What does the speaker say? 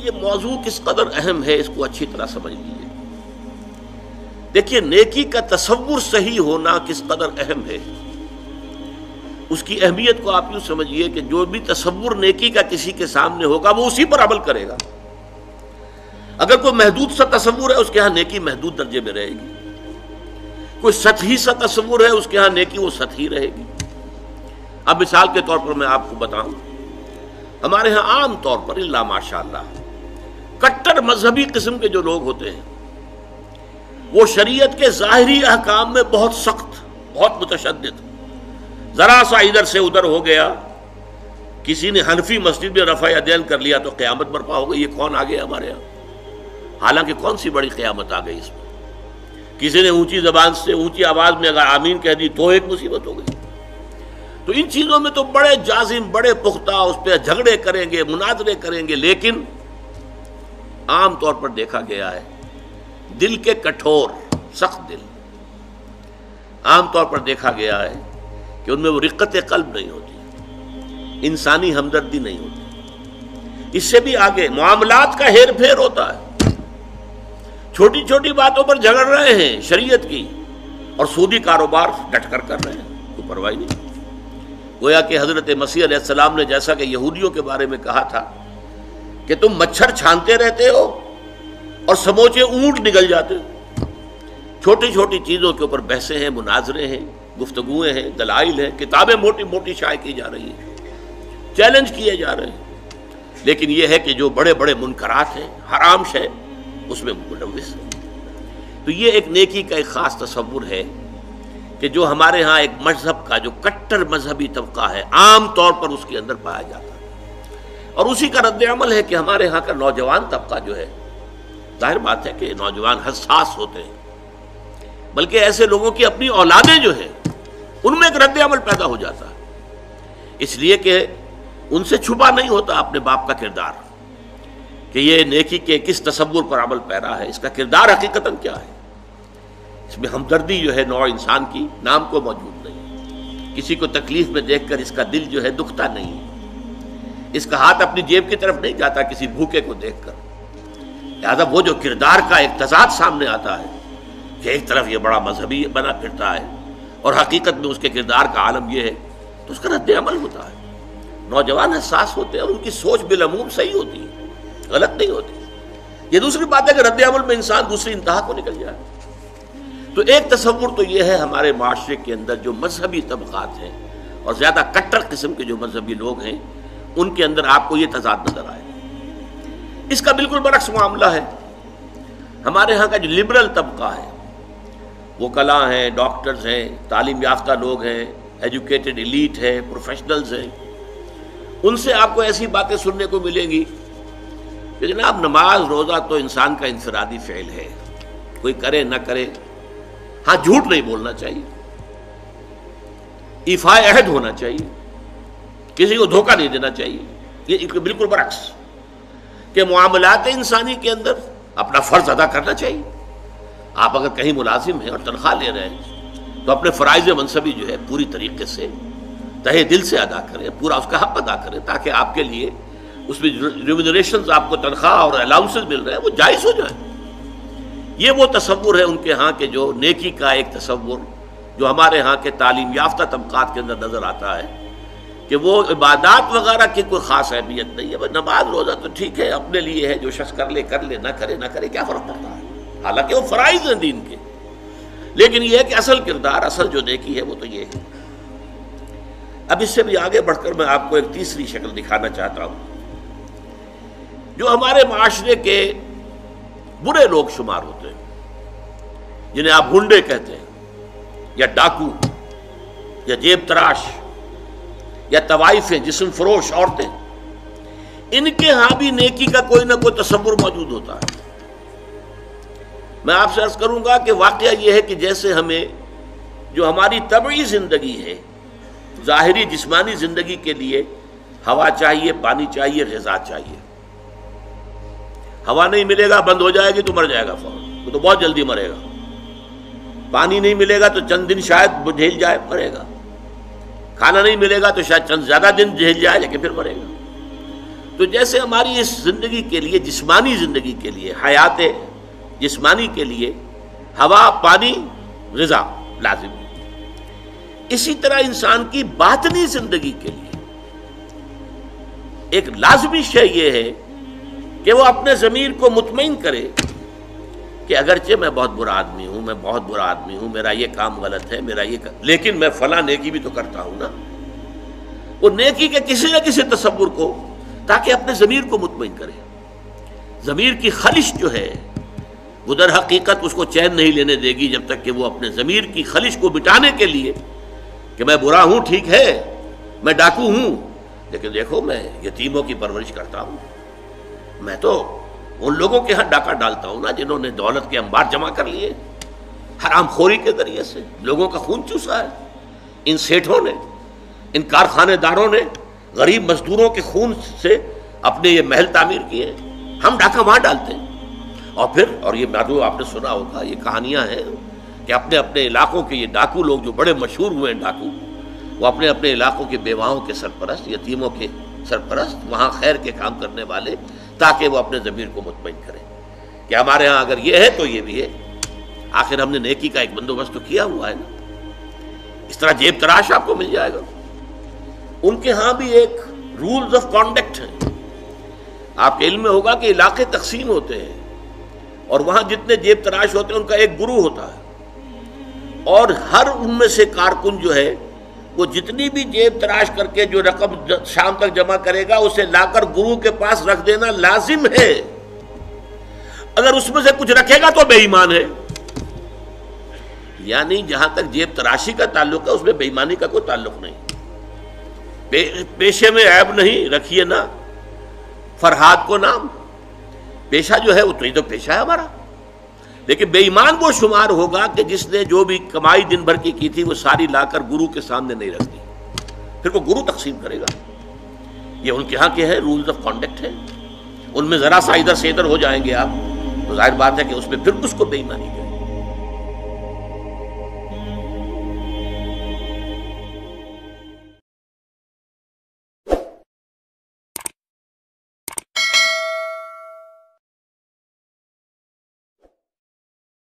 یہ موضوع کس قدر اہم ہے اس کو اچھی طرح سمجھ لیجیے. دیکھیے نیکی کا تصور صحیح ہونا کس قدر اہم ہے، اس کی اہمیت کو آپ یوں سمجھیے کہ جو بھی تصور نیکی کا کسی کے سامنے ہوگا وہ اسی پر عمل کرے گا. اگر کوئی محدود سا تصور ہے اس کے ہاں نیکی محدود درجے میں رہے گی، کوئی سطحی سا تصور ہے اس کے ہاں نیکی وہ سطحی رہے گی. اب مثال کے طور پر میں آپ کو بتاؤں، ہمارے ہاں عام طور پر اللہ ماشاء اللہ کٹر مذہبی قسم کے جو لوگ ہوتے ہیں وہ شریعت کے ظاہری احکام میں بہت سخت، بہت متشدد. ذرا سا ادھر سے ادھر ہو گیا، کسی نے حنفی مسجد میں رفع یدین کر لیا تو قیامت برپا ہو گئی. یہ کون آ گیا ہمارے یہاں؟ حالانکہ کون سی بڑی قیامت آ گئی اس میں؟ کسی نے اونچی زبان سے اونچی آواز میں اگر آمین کہہ دی تو ایک مصیبت ہو گئی. تو ان چیزوں میں تو بڑے جازم، بڑے پختہ اس پہ جھگڑے کریں گے، مناظرے کریں گے، لیکن عام طور پر دیکھا گیا ہے دل کے کٹھور سخت دل، عام طور پر دیکھا گیا ہے کہ ان میں وہ رقت قلب نہیں ہوتی، انسانی ہمدردی نہیں ہوتی. اس سے بھی آگے معاملات کا ہیر پھیر ہوتا ہے، چھوٹی چھوٹی باتوں پر جھگڑ رہے ہیں شریعت کی، اور سودی کاروبار ڈٹ کر رہے ہیں، کوئی پرواہ نہیں. گویا کہ حضرت مسیح علیہ السلام نے جیسا کہ یہودیوں کے بارے میں کہا تھا کہ تم مچھر چھانتے رہتے ہو اور سموچے اونٹ نگل جاتے ہو. چھوٹی چھوٹی چیزوں کے اوپر بحثیں ہیں، مناظرے ہیں، گفتگویں ہیں، دلائل ہیں، کتابیں موٹی موٹی شائع کی جا رہی ہیں، چیلنج کیے جا رہے ہیں. لیکن یہ ہے کہ جو بڑے بڑے منکرات ہیں، حرام شے، اس میں ملوث ہے. تو یہ ایک نیکی کا ایک خاص تصور ہے کہ جو ہمارے ہاں ایک مذہب کا جو کٹر مذہبی طبقہ ہے عام طور پر اس کے اندر پایا جاتا ہے. اور اسی کا رد عمل ہے کہ ہمارے ہاں کا نوجوان طبقہ جو ہے، ظاہر بات ہے کہ نوجوان حساس ہوتے ہیں، بلکہ ایسے لوگوں کی اپنی اولادیں جو ہیں ان میں ایک رد عمل پیدا ہو جاتا ہے، اس لیے کہ ان سے چھپا نہیں ہوتا اپنے باپ کا کردار کہ یہ نیکی کے کس تصور پر عمل پیرا ہے، اس کا کردار حقیقتاً کیا ہے. اس میں ہمدردی جو ہے نوع انسان کی نام کو موجود نہیں، کسی کو تکلیف میں دیکھ کر اس کا دل جو ہے دکھتا نہیں، اس کا ہاتھ اپنی جیب کی طرف نہیں جاتا کسی بھوکے کو دیکھ کر. لہذا وہ جو کردار کا ایک تضاد سامنے آتا ہے کہ ایک طرف یہ بڑا مذہبی بنا پھرتا ہے اور حقیقت میں اس کے کردار کا عالم یہ ہے، تو اس کا رد عمل ہوتا ہے. نوجوان حساس ہوتے ہیں اور ان کی سوچ بالعموم صحیح ہوتی ہے، غلط نہیں ہوتی. یہ دوسری بات ہے کہ رد عمل میں انسان دوسری انتہا کو نکل جائے. تو ایک تصور تو یہ ہے ہمارے معاشرے کے اندر جو مذہبی طبقات ہیں اور زیادہ کٹر قسم کے جو مذہبی لوگ ہیں ان کے اندر آپ کو یہ تضاد نظر آئے. اس کا بالکل برعکس معاملہ ہے ہمارے ہاں کا جو لبرل طبقہ ہے، وکلاء ہیں، ڈاکٹرز ہیں، تعلیم یافتہ لوگ ہیں، ایجوکیٹڈ ایلیٹ ہے، پروفیشنلز ہیں. ان سے آپ کو ایسی باتیں سننے کو ملیں گی کہ جناب نماز روزہ تو انسان کا انفرادی فعل ہے، کوئی کرے نہ کرے، ہاں جھوٹ نہیں بولنا چاہیے، ایفاء عہد ہونا چاہیے، کسی کو دھوکہ نہیں دینا چاہیے. یہ بالکل برعکس کہ معاملات انسانی کے اندر اپنا فرض ادا کرنا چاہیے. آپ اگر کہیں ملازم ہیں اور تنخواہ لے رہے ہیں تو اپنے فرائض منصبی جو ہے پوری طریقے سے تہہ دل سے ادا کریں، پورا اس کا حق ادا کریں، تاکہ آپ کے لیے اس میں ریمونریشنز آپ کو تنخواہ اور الاؤنسز مل رہے ہیں وہ جائز ہو جائیں. یہ وہ تصور ہے ان کے ہاں کے جو نیکی کا ایک تصور جو ہمارے ہاں کے تعلیم یافتہ طبقات کے اندر نظر آتا ہے کہ وہ عبادات وغیرہ کی کوئی خاص اہمیت نہیں ہے. نماز روزہ تو ٹھیک ہے اپنے لیے ہے، جو شخص کر لے کر لے، نہ کرے نہ کرے کیا فرق پڑتا ہے، حالانکہ وہ فرائض ہیں دین کے. لیکن یہ ہے کہ اصل کردار، اصل جو نیکی ہے وہ تو یہ ہے. اب اس سے بھی آگے بڑھ کر میں آپ کو ایک تیسری شکل دکھانا چاہتا ہوں جو ہمارے معاشرے کے برے لوگ شمار ہوتے ہیں، جنہیں آپ گنڈے کہتے ہیں یا ڈاکو یا جیب تراش یا طوائفیں، جسم فروش عورتیں. ان کے ہاں بھی نیکی کا کوئی نہ کوئی تصور موجود ہوتا ہے. میں آپ سے عرض کروں گا کہ واقعہ یہ ہے کہ جیسے ہمیں جو ہماری طبعی زندگی ہے، ظاہری جسمانی زندگی کے لیے ہوا چاہیے، پانی چاہیے، غذا چاہیے. ہوا نہیں ملے گا بند ہو جائے گی تو مر جائے گا فوراً، وہ تو بہت جلدی مرے گا. پانی نہیں ملے گا تو چند دن شاید جھیل جائے، مرے گا. کھانا نہیں ملے گا تو شاید چند زیادہ دن جھیل جائے لیکن پھر مرے گا. تو جیسے ہماری اس زندگی کے لیے، جسمانی زندگی کے لیے، حیات جسمانی کے لیے ہوا، پانی، غذا لازم ہے، اسی طرح انسان کی باطنی زندگی کے لیے ایک لازمی شے یہ ہے کہ وہ اپنے ضمیر کو مطمئن کرے کہ اگرچہ میں بہت برا آدمی ہوں، میں بہت برا آدمی ہوں، میرا یہ کام غلط ہے، میرا یہ لیکن میں فلاں نیکی بھی تو کرتا ہوں نا، وہ نیکی کے کسی نہ کسی تصور کو، تاکہ اپنے ضمیر کو مطمئن کرے۔ ضمیر کی خلش جو ہے وہ در حقیقت اس کو چین نہیں لینے دے گی جب تک کہ وہ اپنے ضمیر کی خلش کو مٹانے کے لیے کہ میں برا ہوں، ٹھیک ہے، میں ڈاکو ہوں، لیکن دیکھو میں یتیموں کی پرورش کرتا ہوں، میں تو ان لوگوں کے ہاں ڈاکہ ڈالتا ہوں نا جنہوں نے دولت کے انبار جمع کر لیے، حرام خوری کے ذریعے سے لوگوں کا خون چوسا ہے، ان سیٹھوں نے، ان کارخانے داروں نے غریب مزدوروں کے خون سے اپنے یہ محل تعمیر کیے، ہم ڈاکہ وہاں ڈالتے ہیں۔ اور یہ معلوم آپ نے سنا ہوگا، یہ کہانیاں ہیں کہ اپنے اپنے علاقوں کے یہ ڈاکو لوگ جو بڑے مشہور ہوئے ہیں ڈاکو، وہ اپنے اپنے علاقوں کے بیواؤں کے سرپرست، یتیموں کے سرپرست، وہاں خیر کے کام کرنے والے، تاکہ وہ اپنے ضمیر کو مطمئن کریں کہ ہمارے ہاں اگر یہ ہے تو یہ بھی ہے، آخر ہم نے نیکی کا ایک بندوبست تو کیا ہوا ہے نا۔ اس طرح جیب تراش آپ کو مل جائے گا۔ ان کے ہاں بھی ایک رولز آف کانڈکٹ ہیں۔ آپ کے علم میں ہوگا کہ علاقے تقسیم ہوتے ہیں اور وہاں جتنے جیب تراش ہوتے ہیں ان کا ایک گروہ ہوتا ہے، اور ہر ان میں سے کارکن جو ہے وہ جتنی بھی جیب تراش کر کے جو رقم شام تک جمع کرے گا اسے لا کر گروہ کے پاس رکھ دینا لازم ہے۔ اگر اس میں سے کچھ رکھے گا تو بے ایمان ہے، یعنی جہاں تک جیب تراشی کا تعلق ہے اس میں بے ایمانی کا کوئی تعلق نہیں۔ پیشے میں عیب نہیں، رکھیے نا فرہاد کو نام، پیشہ جو ہے وہ تو پیشہ ہے ہمارا، لیکن بے ایمان وہ شمار ہوگا کہ جس نے جو بھی کمائی دن بھر کی تھی وہ ساری لا کر گرو کے سامنے نہیں رکھ دی، پھر وہ گرو تقسیم کرے گا۔ یہ ان کے ہاں کے ہیں رولز آف کانڈکٹ ہے، ان میں ذرا سا ادھر سے ادھر ہو جائیں گے آپ تو ظاہر بات ہے کہ اس میں پھر اس کو بے ایمانی ہے۔